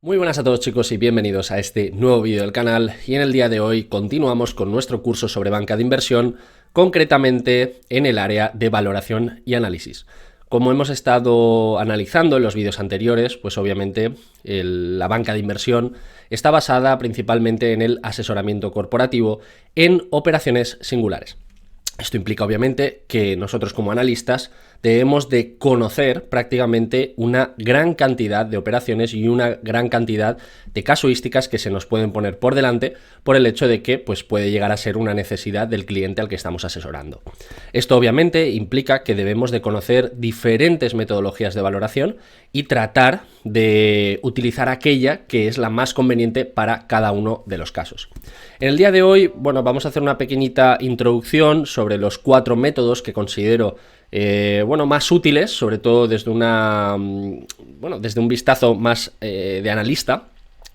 Muy buenas a todos chicos y bienvenidos a este nuevo vídeo del canal, y en el día de hoy continuamos con nuestro curso sobre banca de inversión, concretamente en el área de valoración y análisis. Como hemos estado analizando en los vídeos anteriores, pues obviamente la banca de inversión está basada principalmente en el asesoramiento corporativo en operaciones singulares. Esto implica obviamente que nosotros como analistas debemos de conocer prácticamente una gran cantidad de operaciones y una gran cantidad de casuísticas que se nos pueden poner por delante por el hecho de que pues, puede llegar a ser una necesidad del cliente al que estamos asesorando. Esto obviamente implica que debemos de conocer diferentes metodologías de valoración y tratar de utilizar aquella que es la más conveniente para cada uno de los casos. En el día de hoy, bueno, vamos a hacer una pequeñita introducción sobre los 4 métodos que considero más útiles, sobre todo desde desde un vistazo más de analista,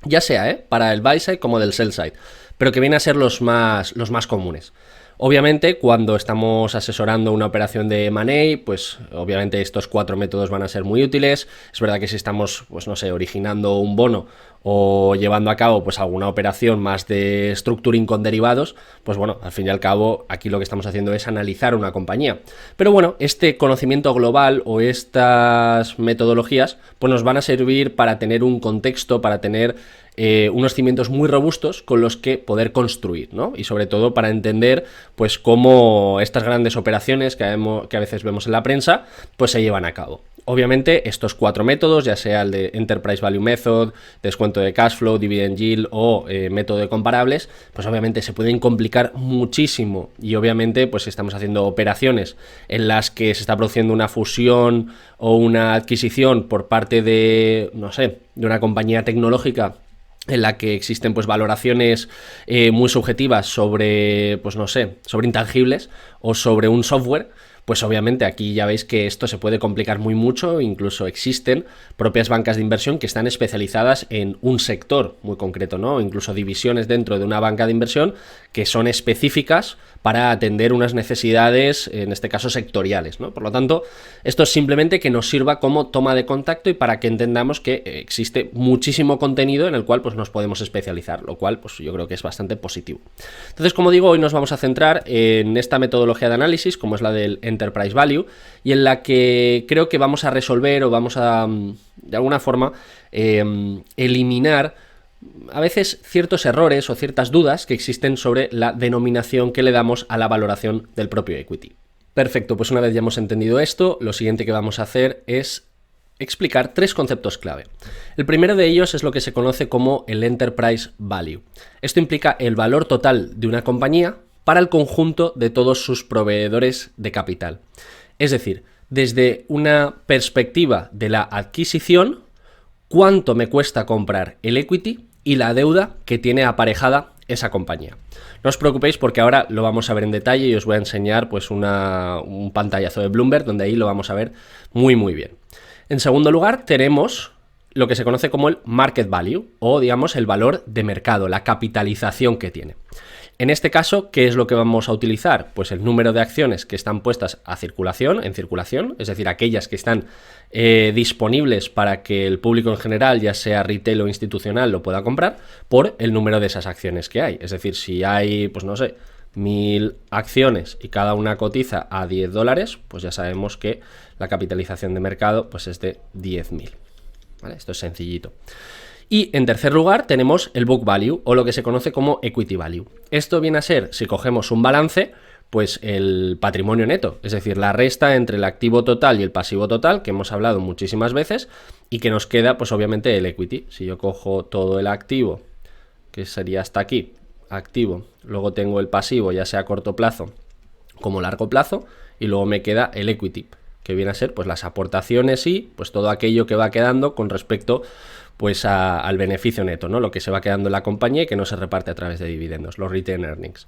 ya sea para el buy side como del sell side, pero que vienen a ser los más comunes. Obviamente, cuando estamos asesorando una operación de M&A, pues obviamente estos 4 métodos van a ser muy útiles. Es verdad que si estamos, pues no sé, originando un bono o llevando a cabo pues alguna operación más de structuring con derivados, pues bueno, al fin y al cabo aquí lo que estamos haciendo es analizar una compañía. Pero bueno, este conocimiento global o estas metodologías pues nos van a servir para tener un contexto, para tener unos cimientos muy robustos con los que poder construir, ¿no? Y sobre todo para entender pues cómo estas grandes operaciones que a veces vemos en la prensa pues se llevan a cabo. Obviamente estos 4 métodos, ya sea el de Enterprise Value Method, descuento de cash flow, dividend yield o método de comparables, pues obviamente se pueden complicar muchísimo, y obviamente pues estamos haciendo operaciones en las que se está produciendo una fusión o una adquisición por parte de, no sé, de una compañía tecnológica en la que existen pues valoraciones muy subjetivas sobre, pues no sé, sobre intangibles o sobre un software. Pues obviamente aquí ya veis que esto se puede complicar muy mucho, incluso existen propias bancas de inversión que están especializadas en un sector muy concreto, ¿no? Incluso divisiones dentro de una banca de inversión que son específicas para atender unas necesidades, en este caso sectoriales, ¿no? Por lo tanto, esto es simplemente que nos sirva como toma de contacto y para que entendamos que existe muchísimo contenido en el cual pues nos podemos especializar, lo cual pues yo creo que es bastante positivo. Entonces, como digo, hoy nos vamos a centrar en esta metodología de análisis, como es la del Enterprise Value, y en la que creo que vamos a resolver o vamos a, de alguna forma, eliminar a veces ciertos errores o ciertas dudas que existen sobre la denominación que le damos a la valoración del propio equity. Perfecto, pues una vez ya hemos entendido esto, lo siguiente que vamos a hacer es explicar 3 conceptos clave. El primero de ellos es lo que se conoce como el Enterprise Value. Esto implica el valor total de una compañía para el conjunto de todos sus proveedores de capital. Es decir, desde una perspectiva de la adquisición, cuánto me cuesta comprar el equity y la deuda que tiene aparejada esa compañía. No os preocupéis porque ahora lo vamos a ver en detalle y os voy a enseñar pues un pantallazo de Bloomberg donde ahí lo vamos a ver muy bien. En segundo lugar tenemos lo que se conoce como el market value, o digamos el valor de mercado, la capitalización que tiene. En este caso, ¿qué es lo que vamos a utilizar? Pues el número de acciones que están puestas en circulación, es decir, aquellas que están disponibles para que el público en general, ya sea retail o institucional, lo pueda comprar, por el número de esas acciones que hay. Es decir, si hay, pues no sé, 1000 acciones y cada una cotiza a $10, pues ya sabemos que la capitalización de mercado pues es de 10.000. ¿Vale? Esto es sencillito. Y en tercer lugar tenemos el book value, o lo que se conoce como equity value. Esto viene a ser, si cogemos un balance, pues el patrimonio neto, es decir, la resta entre el activo total y el pasivo total, que hemos hablado muchísimas veces, y que nos queda pues obviamente el equity. Si yo cojo todo el activo, que sería hasta aquí, activo, luego tengo el pasivo, ya sea a corto plazo como largo plazo, y luego me queda el equity, que viene a ser pues las aportaciones y pues todo aquello que va quedando con respecto pues al beneficio neto, ¿no? Lo que se va quedando en la compañía y que no se reparte a través de dividendos, los retained earnings,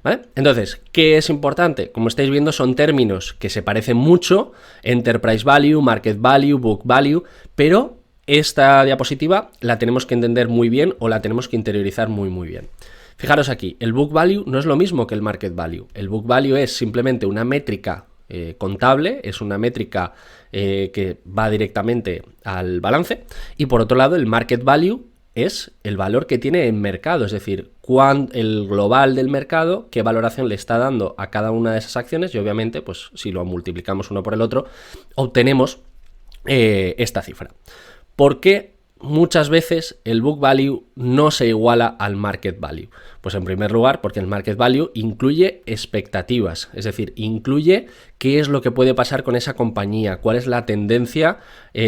¿vale? Entonces, ¿qué es importante? Como estáis viendo, son términos que se parecen mucho: Enterprise Value, Market Value, Book Value, pero esta diapositiva la tenemos que entender muy bien o la tenemos que interiorizar muy bien. Fijaros aquí, el Book Value no es lo mismo que el Market Value. El Book Value es simplemente una métrica contable, es una métrica que va directamente al balance. Y por otro lado, el market value es el valor que tiene en mercado, es decir, el global del mercado, qué valoración le está dando a cada una de esas acciones, y obviamente, pues si lo multiplicamos uno por el otro, obtenemos esta cifra. ¿Por qué muchas veces el book value no se iguala al market value? Pues en primer lugar porque el market value incluye expectativas, es decir, incluye qué es lo que puede pasar con esa compañía, cuál es la tendencia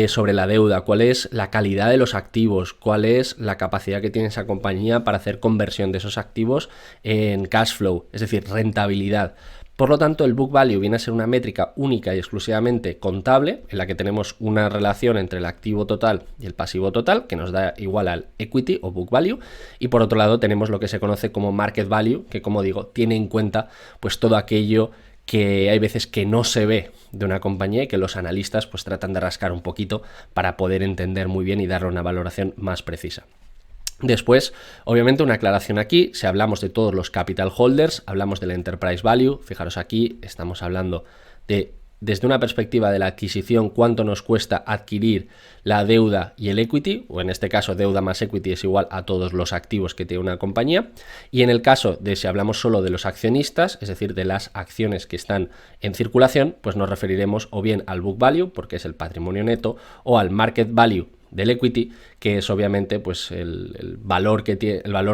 sobre la deuda, cuál es la calidad de los activos, cuál es la capacidad que tiene esa compañía para hacer conversión de esos activos en cash flow, es decir, rentabilidad. Por lo tanto, el book value viene a ser una métrica única y exclusivamente contable, en la que tenemos una relación entre el activo total y el pasivo total, que nos da igual al equity o book value, y por otro lado tenemos lo que se conoce como market value, que como digo, tiene en cuenta pues todo aquello que hay veces que no se ve de una compañía y que los analistas pues tratan de rascar un poquito para poder entender muy bien y darle una valoración más precisa. Después, obviamente, una aclaración aquí, si hablamos de todos los capital holders, hablamos del enterprise value, fijaros aquí, estamos hablando de, desde una perspectiva de la adquisición, cuánto nos cuesta adquirir la deuda y el equity, o en este caso deuda más equity es igual a todos los activos que tiene una compañía, y en el caso de si hablamos solo de los accionistas, es decir, de las acciones que están en circulación, pues nos referiremos o bien al book value, porque es el patrimonio neto, o al market value del equity, que es obviamente pues el valor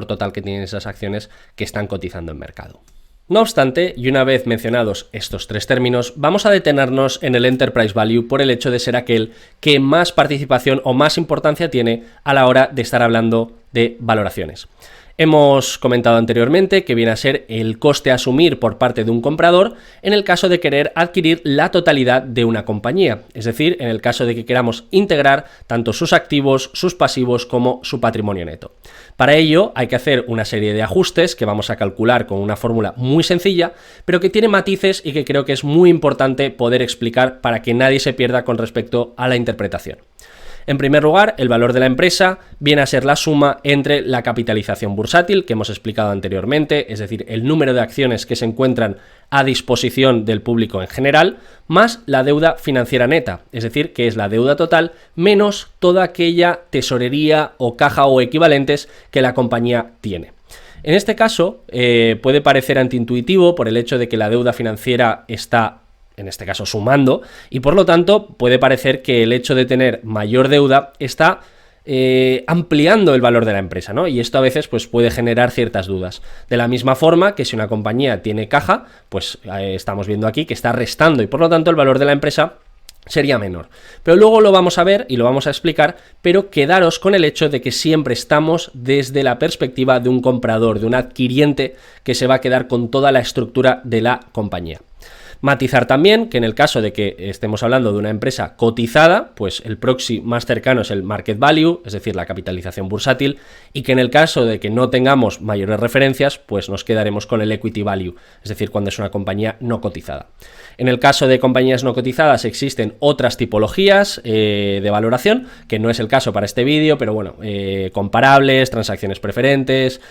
total que tienen esas acciones que están cotizando en mercado. No obstante, y una vez mencionados estos tres términos, vamos a detenernos en el enterprise value por el hecho de ser aquel que más participación o más importancia tiene a la hora de estar hablando de valoraciones. Hemos comentado anteriormente que viene a ser el coste a asumir por parte de un comprador en el caso de querer adquirir la totalidad de una compañía, es decir, en el caso de que queramos integrar tanto sus activos, sus pasivos como su patrimonio neto. Para ello hay que hacer una serie de ajustes que vamos a calcular con una fórmula muy sencilla, pero que tiene matices y que creo que es muy importante poder explicar para que nadie se pierda con respecto a la interpretación. En primer lugar, el valor de la empresa viene a ser la suma entre la capitalización bursátil, que hemos explicado anteriormente, es decir, el número de acciones que se encuentran a disposición del público en general, más la deuda financiera neta, es decir, que es la deuda total menos toda aquella tesorería o caja o equivalentes que la compañía tiene. En este caso, puede parecer antiintuitivo por el hecho de que la deuda financiera está en este caso sumando, y por lo tanto puede parecer que el hecho de tener mayor deuda está ampliando el valor de la empresa, ¿no? Y esto a veces pues, puede generar ciertas dudas. De la misma forma que si una compañía tiene caja, pues estamos viendo aquí que está restando y por lo tanto el valor de la empresa sería menor. Pero luego lo vamos a ver y lo vamos a explicar, pero quedaros con el hecho de que siempre estamos desde la perspectiva de un comprador, de un adquiriente que se va a quedar con toda la estructura de la compañía. Matizar también que en el caso de que estemos hablando de una empresa cotizada, pues el proxy más cercano es el market value, es decir, la capitalización bursátil, y que en el caso de que no tengamos mayores referencias, pues nos quedaremos con el equity value, es decir, cuando es una compañía no cotizada. En el caso de compañías no cotizadas existen otras tipologías de valoración, que no es el caso para este vídeo, pero bueno, comparables, transacciones precedentes,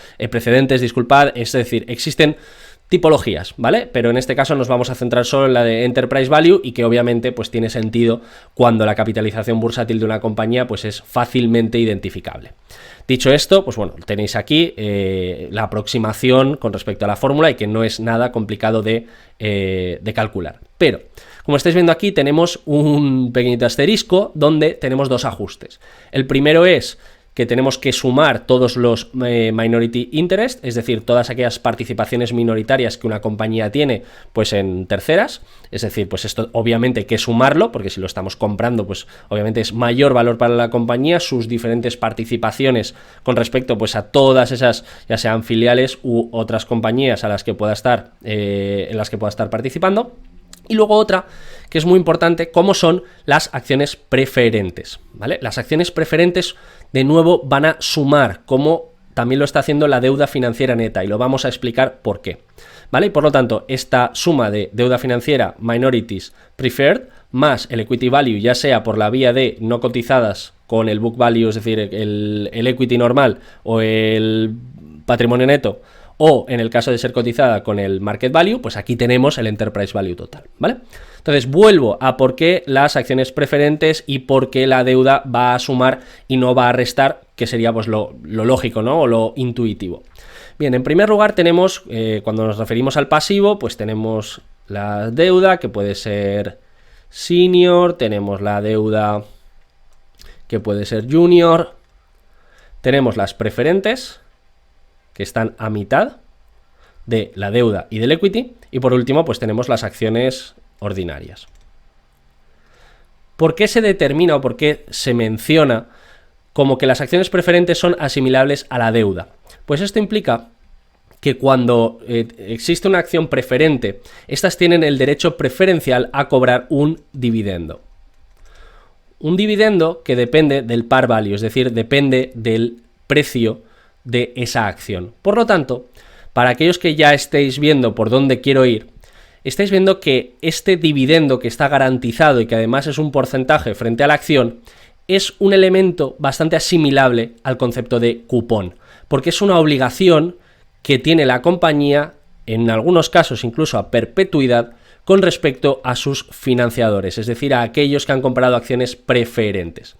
disculpad, es decir, existen tipologías, ¿vale? Pero en este caso nos vamos a centrar solo en la de Enterprise Value y que obviamente pues tiene sentido cuando la capitalización bursátil de una compañía pues es fácilmente identificable. Dicho esto, pues bueno, tenéis aquí la aproximación con respecto a la fórmula y que no es nada complicado de calcular. Pero, como estáis viendo aquí, tenemos un pequeñito asterisco donde tenemos dos ajustes. El primero es que tenemos que sumar todos los minority interest, es decir, todas aquellas participaciones minoritarias que una compañía tiene pues en terceras, es decir, pues esto obviamente hay que sumarlo, porque si lo estamos comprando, pues obviamente es mayor valor para la compañía, sus diferentes participaciones con respecto pues a todas esas, ya sean filiales u otras compañías a las que pueda estar, en las que pueda estar participando. Y luego otra, que es muy importante, como son las acciones preferentes, ¿vale? Las acciones preferentes, de nuevo, van a sumar, como también lo está haciendo la deuda financiera neta, y lo vamos a explicar por qué, ¿vale? Y por lo tanto, esta suma de deuda financiera, minorities, preferred, más el equity value, ya sea por la vía de no cotizadas con el book value, es decir, el equity normal o el patrimonio neto, o en el caso de ser cotizada con el market value, pues aquí tenemos el enterprise value total, ¿vale? Entonces vuelvo a por qué las acciones preferentes y por qué la deuda va a sumar y no va a restar, que sería pues lo lógico, ¿no? O lo intuitivo. Bien, en primer lugar tenemos, cuando nos referimos al pasivo, pues tenemos la deuda, que puede ser senior, tenemos la deuda que puede ser junior, tenemos las preferentes, que están a mitad de la deuda y del equity, y por último pues tenemos las acciones ordinarias. ¿Por qué se determina o por qué se menciona como que las acciones preferentes son asimilables a la deuda? Pues esto implica que cuando existe una acción preferente, estas tienen el derecho preferencial a cobrar un dividendo. Un dividendo que depende del par value, es decir, depende del precio de esa acción. Por lo tanto, para aquellos que ya estéis viendo por dónde quiero ir, estáis viendo que este dividendo que está garantizado y que además es un porcentaje frente a la acción, es un elemento bastante asimilable al concepto de cupón, porque es una obligación que tiene la compañía, en algunos casos incluso a perpetuidad, con respecto a sus financiadores, es decir, a aquellos que han comprado acciones preferentes.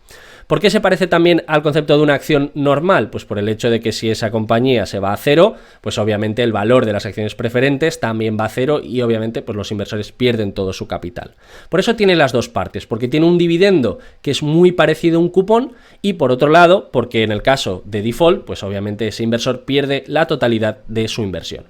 ¿Por qué se parece también al concepto de una acción normal? Pues por el hecho de que si esa compañía se va a cero, pues obviamente el valor de las acciones preferentes también va a cero y obviamente pues los inversores pierden todo su capital. Por eso tiene las dos partes, porque tiene un dividendo que es muy parecido a un cupón y por otro lado, porque en el caso de default, pues obviamente ese inversor pierde la totalidad de su inversión.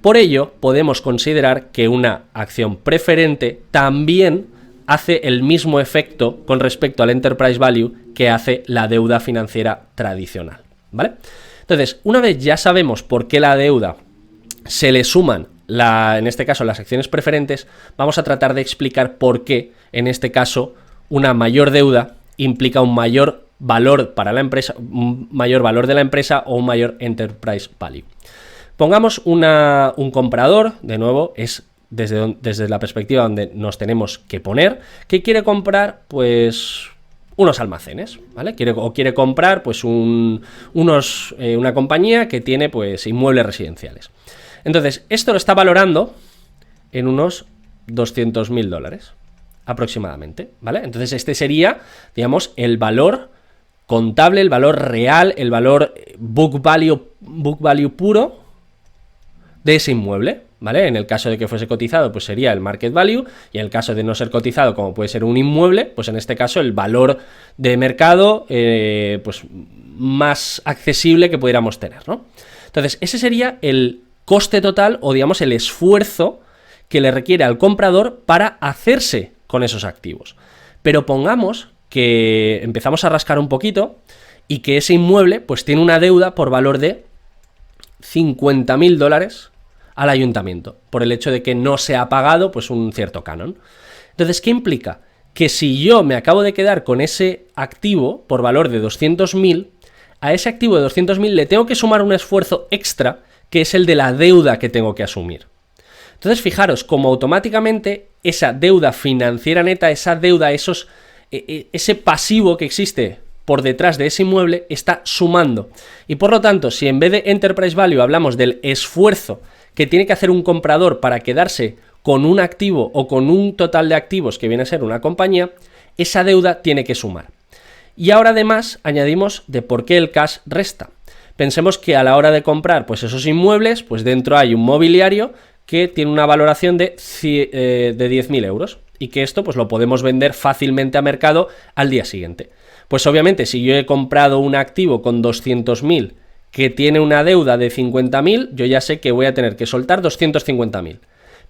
Por ello, podemos considerar que una acción preferente también hace el mismo efecto con respecto al enterprise value que hace la deuda financiera tradicional, ¿vale? Entonces, una vez ya sabemos por qué la deuda se le suman, en este caso, las acciones preferentes, vamos a tratar de explicar por qué, en este caso, una mayor deuda implica un mayor valor para la empresa, un mayor valor de la empresa o un mayor enterprise value. Pongamos un comprador, de nuevo, es desde la perspectiva donde nos tenemos que poner, que quiere comprar pues unos almacenes, ¿vale? Quiere comprar pues una compañía que tiene pues inmuebles residenciales. Entonces, esto lo está valorando en unos $200.000 aproximadamente, ¿vale? Entonces este sería, digamos, el valor contable, el valor real, el valor book value puro de ese inmueble, ¿vale? En el caso de que fuese cotizado, pues sería el market value, y en el caso de no ser cotizado, como puede ser un inmueble, pues en este caso el valor de mercado pues más accesible que pudiéramos tener, ¿no? Entonces, ese sería el coste total o, digamos, el esfuerzo que le requiere al comprador para hacerse con esos activos. Pero pongamos que empezamos a rascar un poquito y que ese inmueble pues tiene una deuda por valor de $50.000 al ayuntamiento, por el hecho de que no se ha pagado pues un cierto canon. Entonces, ¿qué implica? Que si yo me acabo de quedar con ese activo por valor de 200.000, a ese activo de 200.000 le tengo que sumar un esfuerzo extra, que es el de la deuda que tengo que asumir. Entonces, fijaros cómo automáticamente esa deuda financiera neta, esa deuda, ese pasivo que existe por detrás de ese inmueble está sumando. Y por lo tanto, si en vez de enterprise value hablamos del esfuerzo que tiene que hacer un comprador para quedarse con un activo o con un total de activos que viene a ser una compañía, esa deuda tiene que sumar. Y ahora además añadimos de por qué el cash resta. Pensemos que a la hora de comprar pues esos inmuebles, pues dentro hay un mobiliario que tiene una valoración de 10.000 euros y que esto pues lo podemos vender fácilmente a mercado al día siguiente. Pues obviamente si yo he comprado un activo con 200.000 que tiene una deuda de 50.000, yo ya sé que voy a tener que soltar 250.000.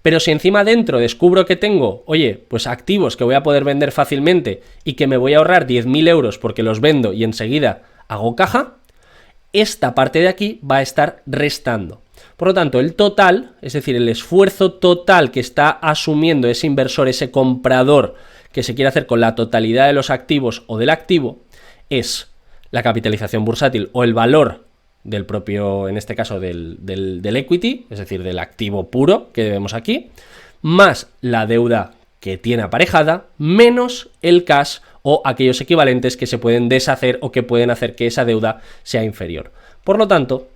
Pero si encima dentro descubro que tengo, oye, pues activos que voy a poder vender fácilmente y que me voy a ahorrar 10.000 euros porque los vendo y enseguida hago caja, esta parte de aquí va a estar restando. Por lo tanto, el total, es decir, el esfuerzo total que está asumiendo ese inversor, ese comprador que se quiere hacer con la totalidad de los activos o del activo, es la capitalización bursátil o el valor del propio, en este caso del equity, es decir, del activo puro que vemos aquí, más la deuda que tiene aparejada, menos el cash o aquellos equivalentes que se pueden deshacer o que pueden hacer que esa deuda sea inferior. Por lo tanto,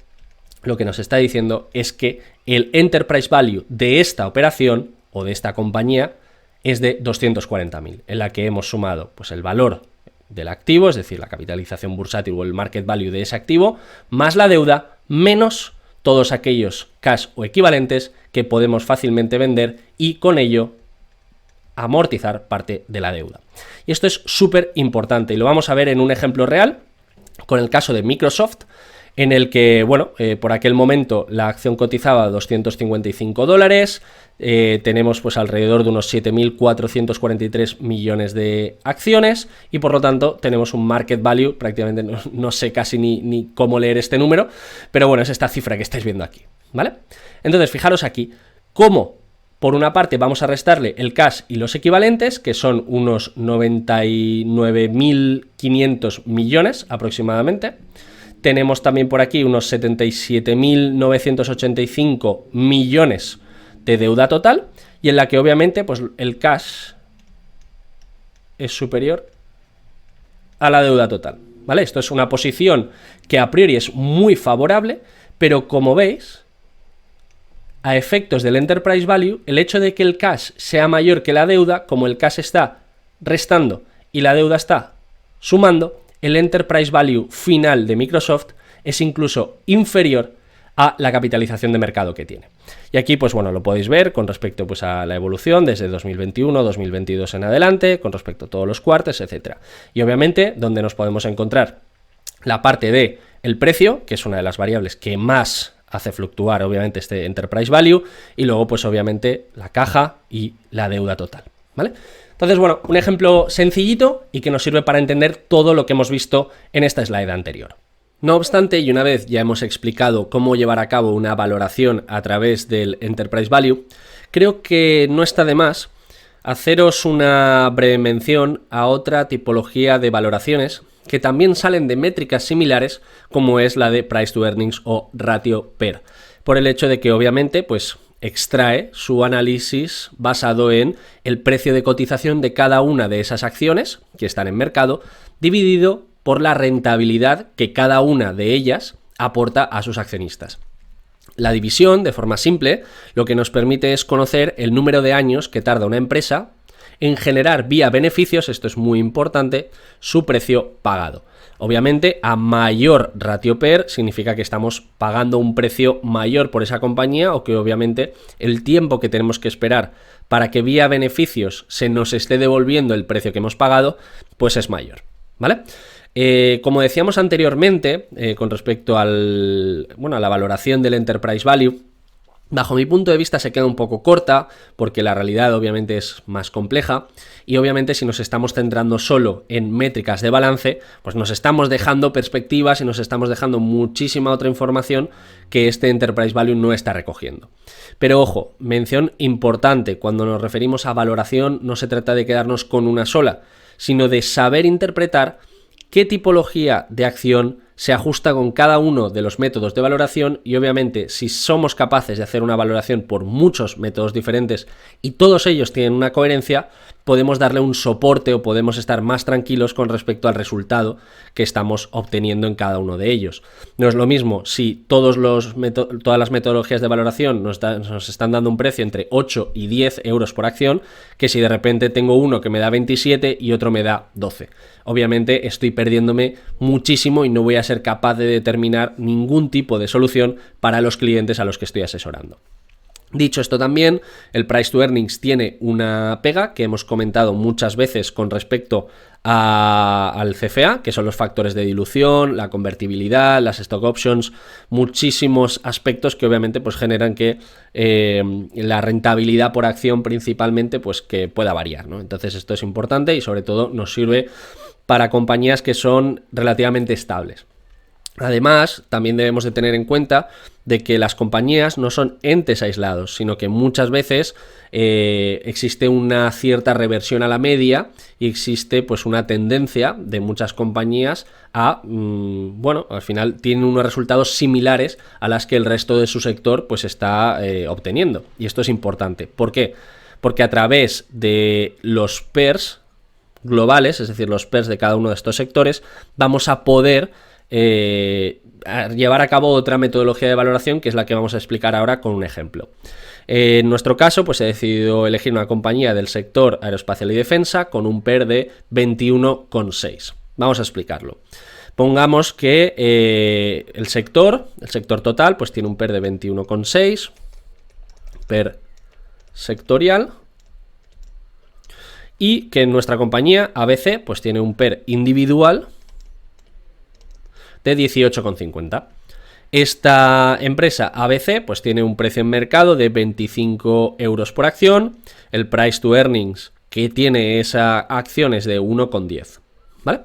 lo que nos está diciendo es que el enterprise value de esta operación o de esta compañía es de 240.000, en la que hemos sumado pues el valor del activo, es decir, la capitalización bursátil o el market value de ese activo, más la deuda, menos todos aquellos cash o equivalentes que podemos fácilmente vender y con ello amortizar parte de la deuda. Y esto es súper importante y lo vamos a ver en un ejemplo real con el caso de Microsoft, en el que, bueno, por aquel momento la acción cotizaba $255, tenemos pues alrededor de unos 7.443 millones de acciones y por lo tanto tenemos un market value, prácticamente no sé casi ni cómo leer este número, pero bueno, es esta cifra que estáis viendo aquí, ¿vale? Entonces, fijaros aquí cómo por una parte vamos a restarle el cash y los equivalentes, que son unos 99.500 millones aproximadamente. Tenemos también por aquí unos 77.985 millones de deuda total y en la que obviamente pues el cash es superior a la deuda total, ¿vale? Esto es una posición que a priori es muy favorable, pero como veis, a efectos del Enterprise Value, el hecho de que el cash sea mayor que la deuda, como el cash está restando y la deuda está sumando, el Enterprise Value final de Microsoft es incluso inferior a la capitalización de mercado que tiene. Y aquí, pues bueno, lo podéis ver con respecto pues, a la evolución desde 2021, 2022 en adelante, con respecto a todos los cuartos, etcétera. Y obviamente, donde nos podemos encontrar la parte de el precio, que es una de las variables que más hace fluctuar obviamente este Enterprise Value, y luego pues obviamente la caja y la deuda total, ¿vale? Entonces, bueno, un ejemplo sencillito y que nos sirve para entender todo lo que hemos visto en esta slide anterior. No obstante, y una vez ya hemos explicado cómo llevar a cabo una valoración a través del Enterprise Value, creo que no está de más haceros una breve mención a otra tipología de valoraciones que también salen de métricas similares, como es la de Price to Earnings o ratio PER, por el hecho de que obviamente pues extrae su análisis basado en el precio de cotización de cada una de esas acciones que están en mercado, dividido por la rentabilidad que cada una de ellas aporta a sus accionistas. La división, de forma simple, lo que nos permite es conocer el número de años que tarda una empresa en generar vía beneficios, esto es muy importante, su precio pagado. Obviamente, a mayor ratio PER significa que estamos pagando un precio mayor por esa compañía o que obviamente el tiempo que tenemos que esperar para que vía beneficios se nos esté devolviendo el precio que hemos pagado, pues es mayor, ¿vale? Como decíamos anteriormente, con respecto a la valoración del Enterprise Value, bajo mi punto de vista se queda un poco corta porque la realidad obviamente es más compleja y obviamente si nos estamos centrando solo en métricas de balance, pues nos estamos dejando perspectivas y nos estamos dejando muchísima otra información que este Enterprise Value no está recogiendo. Pero ojo, mención importante, cuando nos referimos a valoración no se trata de quedarnos con una sola, sino de saber interpretar qué tipología de acción se ajusta con cada uno de los métodos de valoración y obviamente si somos capaces de hacer una valoración por muchos métodos diferentes y todos ellos tienen una coherencia, podemos darle un soporte o podemos estar más tranquilos con respecto al resultado que estamos obteniendo en cada uno de ellos. No es lo mismo si todas las metodologías de valoración nos están dando un precio entre 8 y 10 euros por acción, que si de repente tengo uno que me da 27 y otro me da 12. Obviamente estoy perdiéndome muchísimo y no voy a ser capaz de determinar ningún tipo de solución para los clientes a los que estoy asesorando. Dicho esto también, el Price to Earnings tiene una pega que hemos comentado muchas veces con respecto al CFA, que son los factores de dilución, la convertibilidad, las stock options, muchísimos aspectos que obviamente pues generan que la rentabilidad por acción principalmente pues que pueda variar, ¿no? Entonces esto es importante y sobre todo nos sirve para compañías que son relativamente estables. Además, también debemos de tener en cuenta de que las compañías no son entes aislados, sino que muchas veces existe una cierta reversión a la media y existe pues una tendencia de muchas compañías a, al final tienen unos resultados similares a las que el resto de su sector pues está obteniendo. Y esto es importante. ¿Por qué? Porque a través de los PERs globales, es decir, los PERs de cada uno de estos sectores, vamos a poder llevar a cabo otra metodología de valoración que es la que vamos a explicar ahora con un ejemplo. En nuestro caso, pues he decidido elegir una compañía del sector aeroespacial y defensa con un PER de 21,6. Vamos a explicarlo. Pongamos que el sector total, pues tiene un PER de 21,6, PER sectorial, y que nuestra compañía ABC pues tiene un PER individual de 18,50. Esta empresa ABC pues tiene un precio en mercado de 25 euros por acción, el price to earnings que tiene esa acción es de 1,10, ¿vale?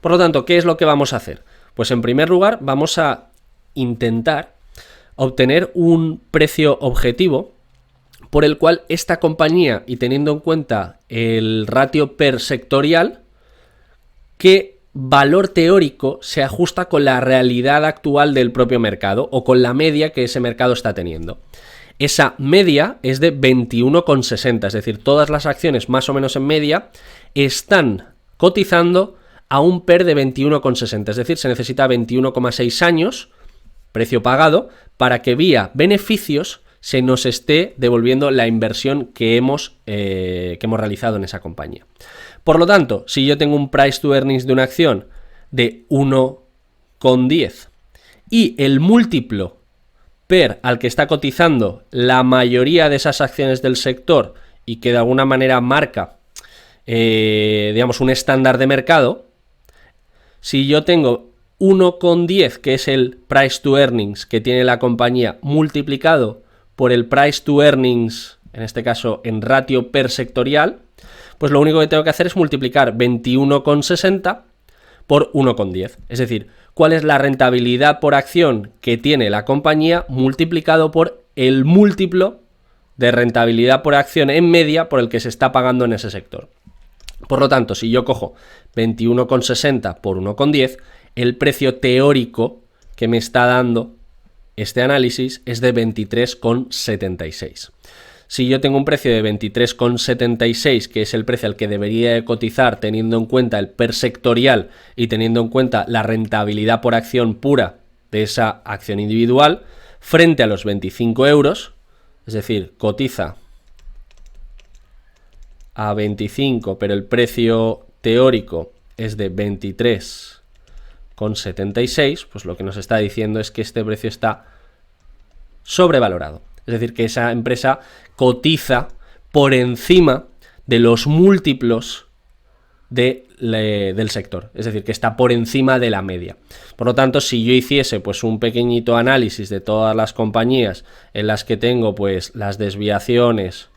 Por lo tanto, ¿qué es lo que vamos a hacer? Pues en primer lugar vamos a intentar obtener un precio objetivo por el cual esta compañía, y teniendo en cuenta el ratio PER sectorial, ¿qué valor teórico se ajusta con la realidad actual del propio mercado o con la media que ese mercado está teniendo? Esa media es de 21,60, es decir, todas las acciones más o menos en media están cotizando a un PER de 21,60, es decir, se necesita 21,6 años, precio pagado, para que vía beneficios se nos esté devolviendo la inversión que hemos realizado en esa compañía. Por lo tanto, si yo tengo un price to earnings de una acción de 1,10 y el múltiplo PER al que está cotizando la mayoría de esas acciones del sector y que de alguna manera marca, digamos, un estándar de mercado, si yo tengo 1,10, que es el price to earnings que tiene la compañía, multiplicado por el price to earnings, en este caso en ratio PER sectorial, pues lo único que tengo que hacer es multiplicar 21,60 por 1,10. Es decir, cuál es la rentabilidad por acción que tiene la compañía multiplicado por el múltiplo de rentabilidad por acción en media por el que se está pagando en ese sector. Por lo tanto, si yo cojo 21,60 por 1,10, el precio teórico que me está dando este análisis es de 23,76. Si yo tengo un precio de 23,76, que es el precio al que debería de cotizar teniendo en cuenta el PER sectorial y teniendo en cuenta la rentabilidad por acción pura de esa acción individual, frente a los 25 euros, es decir, cotiza a 25, pero el precio teórico es de 23,76, pues lo que nos está diciendo es que este precio está sobrevalorado. Es decir, que esa empresa cotiza por encima de los múltiplos del sector. Es decir, que está por encima de la media. Por lo tanto, si yo hiciese pues un pequeñito análisis de todas las compañías en las que tengo pues las desviaciones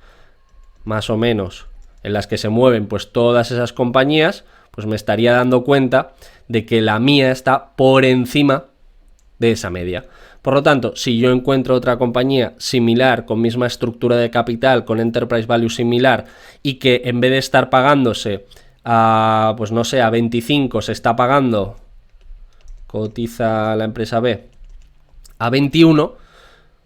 más o menos en las que se mueven pues todas esas compañías, pues me estaría dando cuenta de que la mía está por encima de esa media. Por lo tanto, si yo encuentro otra compañía similar, con misma estructura de capital, con enterprise value similar, y que en vez de estar pagándose a, pues no sé, a 25, se está pagando, cotiza la empresa B, a 21,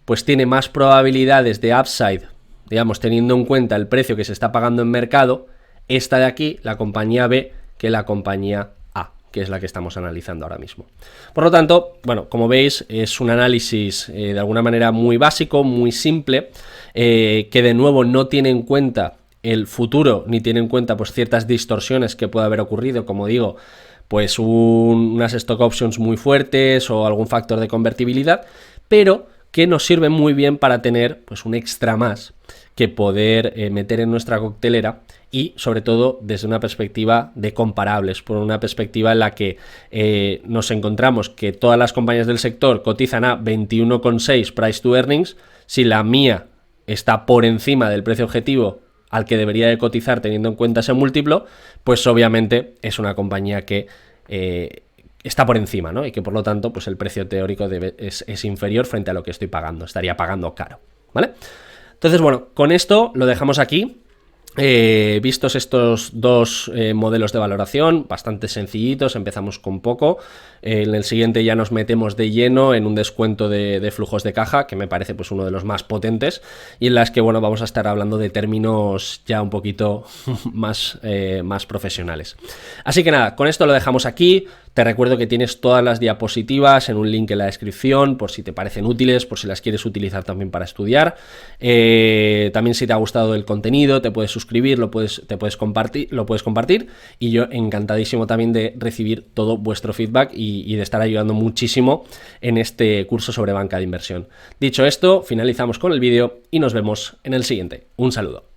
pues tiene más probabilidades de upside, digamos, teniendo en cuenta el precio que se está pagando en mercado, esta de aquí, la compañía B, que la compañía A, que es la que estamos analizando ahora mismo. Por lo tanto, bueno, como veis, es un análisis de alguna manera muy básico, muy simple, que de nuevo no tiene en cuenta el futuro, ni tiene en cuenta pues ciertas distorsiones que puede haber ocurrido, como digo, pues unas stock options muy fuertes o algún factor de convertibilidad, pero que nos sirve muy bien para tener pues un extra más que poder meter en nuestra coctelera, y sobre todo desde una perspectiva de comparables, por una perspectiva en la que nos encontramos que todas las compañías del sector cotizan a 21,6 price to earnings. Si la mía está por encima del precio objetivo al que debería de cotizar teniendo en cuenta ese múltiplo, pues obviamente es una compañía que está por encima, ¿no? Y que por lo tanto pues el precio teórico es inferior frente a lo que estoy pagando, estaría pagando caro, ¿vale? Entonces, bueno, con esto lo dejamos aquí. Vistos estos dos modelos de valoración, bastante sencillitos, empezamos con poco. En el siguiente ya nos metemos de lleno en un descuento de flujos de caja, que me parece pues uno de los más potentes, y en las que, bueno, vamos a estar hablando de términos ya un poquito más profesionales. Así que nada, con esto lo dejamos aquí. Te recuerdo que tienes todas las diapositivas en un link en la descripción por si te parecen útiles, por si las quieres utilizar también para estudiar. También si te ha gustado el contenido, te puedes suscribir, lo puedes compartir, y yo encantadísimo también de recibir todo vuestro feedback y de estar ayudando muchísimo en este curso sobre banca de inversión. Dicho esto, finalizamos con el vídeo y nos vemos en el siguiente. Un saludo.